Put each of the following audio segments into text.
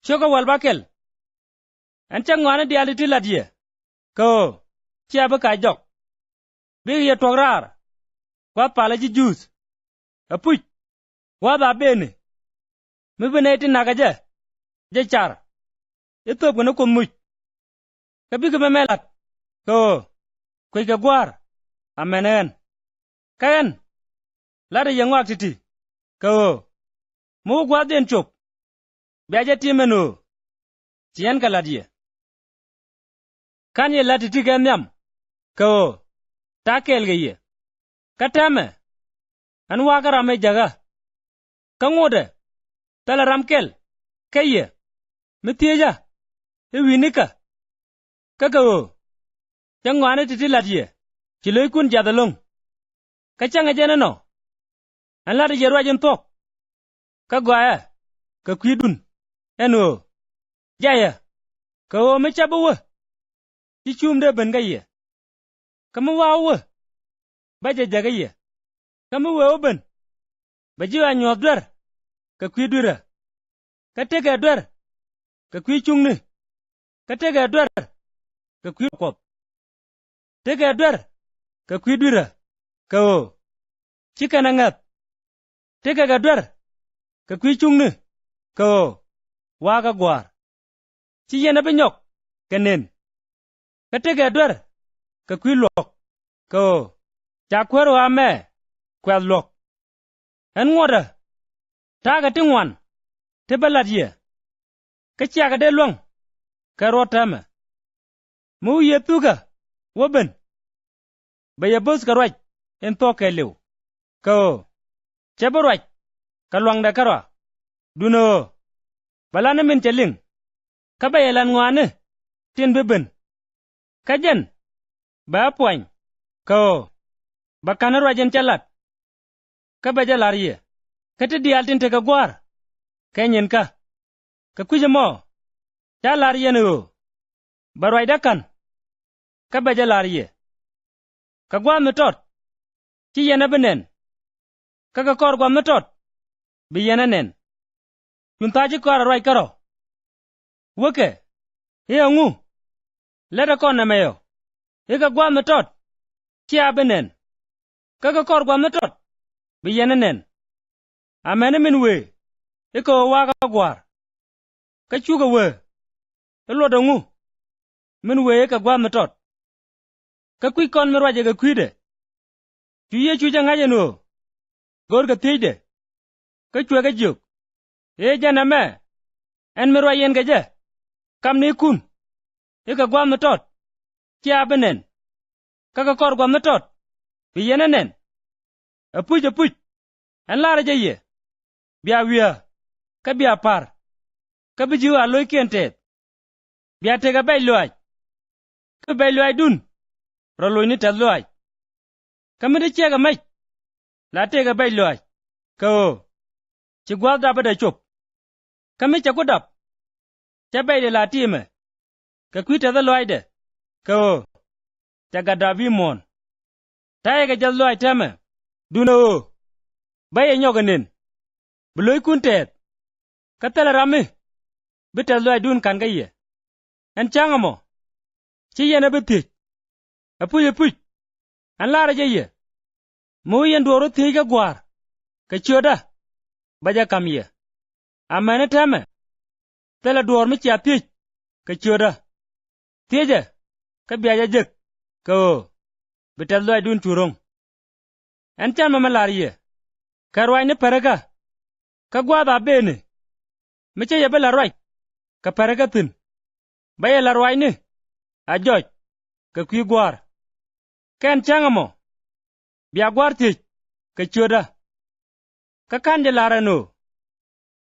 Shoka walbakel. Ancha ngwana dialiti ladie. Ko. Chia ba kai jok. Big ya tograr. Wa palaji juice. Apuch. Wa ba bene. Mibineti nagaja. Jechar. Ito guna kumuch. Kabig memelat. Ko. Kuiga gwar. Amenen. Kayan. Lada yangwak titi. Ko. Mu gwa den chop. Biaja timenu. Tiyan kaladie. Kanye latiti ganyam. Ko. Takel geye. Katame. Anwaga rame jaga. Kangode. Tala ramkel. Kaye. Mitieja. Iwinika. Kakao. Changwane titi ladie. Chiloy kun jadalong. Kachanga janano. Anlada jerwa jentok. Kagwaya. Kakwidun. Eno. Jaya. Kao mechabawa. Chichumde bengaye. Kamu wawa. Baja jagaye. Kamu wawa ben. Bajiwa nyodwer. Kakwidura. Katega dwer. Kakwichungni. Katega dwer. Kakwikop. Tega dwer. Kakwidura. Kao. Chikanangat. Tega dwer. Kakwichungni. Kao. Waga gwar. Chiyena benyok. Kanen. Katega dwer. Kakwilok. Kao. Chakwero ame. Kwelok. En ngoda. Taga tingwan. Tebaladie. Kachiaga de luang. Karotame. Mu yetuga. Waben. Bayabos karwaj. En toke liw. Kao. Chabarwaj. Kalwang da karwa. Duno. Balana min cheling. Kabayalan ngwane. Tin beben. Kajen. Ba poing. Kao. Bakanar wajen chalat. Kabaja lariye. Kati dialtin teka gwar. Kenyen ka. Kakuja mo. Cha lariye no. Barwai dakan. Kabaja lariye. Kagwa metot. Chi yena benen. Kagakor gwa metot. Biyena nen. Yuntaji kora rwai karo. Wake. Hiya ngu. Leda kona meyo. Ika gwa metot. Chia benen. Kagakor gwa metot. Biyena nen. Amene min we. Ika waga gwar. Kachuga we. Iloda ngu. Min we ika gwa metot. Kakwi kon mirwaje kakwide. Chuye chuja ngaje no. Gorga tide. Kachua kajuk. Jana me. En mirwayen gaje. Kam ni kun. Ika gwa metot. Chia benen. Kagakor gwa metot. Biyena nen. Apuj. En lara jaye. Bia wia. Ka bia par. Ka bijiwa loy kentet. Bia tega bay loy. Ka bay loy dun. Roloy ni tal loy. Kamide chiega mai. La tega bay loy. Kao. Chigwal da bada chop. Kami chakudap. Chabay de la time. Ka kwita da loy de. Kao. Chagada vimon. Taiga jal loy teme. Duno. Baye nyoganin. Beloy kuntet. Katala rami. Bital loy dun kan gaye. En changamo. Chiyena bitik. Apuj. An lara jaye. Muyen doro thiga gwar. Kachoda. Baja kamye. Amane teme. Tala dor mi chia thich. Kachoda. Thija. Kabiaja jek. Kao. Bital loy dun churong. En chama malariye. Karwai ne paraga. Kagwa ba bene. Meche yabe la rwai. Ka paraga tin. Baye la rwai ne. Ajoj. Ka kwi gwar. Ken changamo. Bia gwar tich. Ka choda. Ka kanje lara no.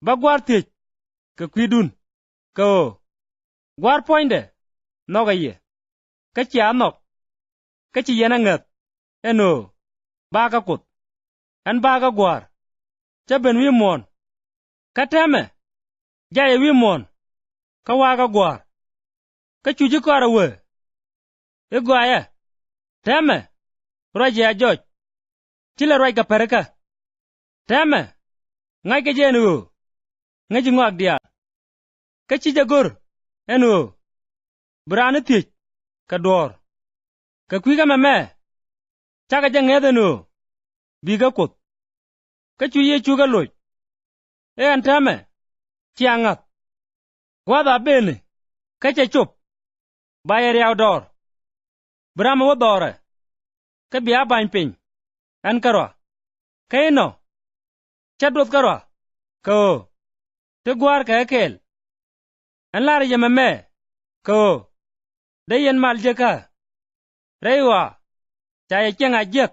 Ba gwar tich. Ka kwi dun. Kao. Gwar poinde. Noga ye. Ka chi anok. Ka chi yena ngat. Eno. Baga kut. An baga gwar. Chaben wimon. Kateme. Jaya wimon. Ka waga gwar. Ka chuji kora we. Igwaya. Teme. Roje ajoj. Chila roi ka pereka. Teme. Ngai ke jenu. Ngaji ngwak dia. ka ci jagor enu brana ti ka dor ka kwi ga meme chaka jangede no biga kot ka chu ye chu ga loj e antame chiangat wada bene ka che chop bayer yaw dor brama wo dore ka biya bany piny an karwa kaino chadot karwa ko te gwar ka kel an lar yememe ko de yen mal jeka reiwa cha ye chenga jek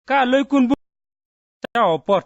ka loy kun bu ta opot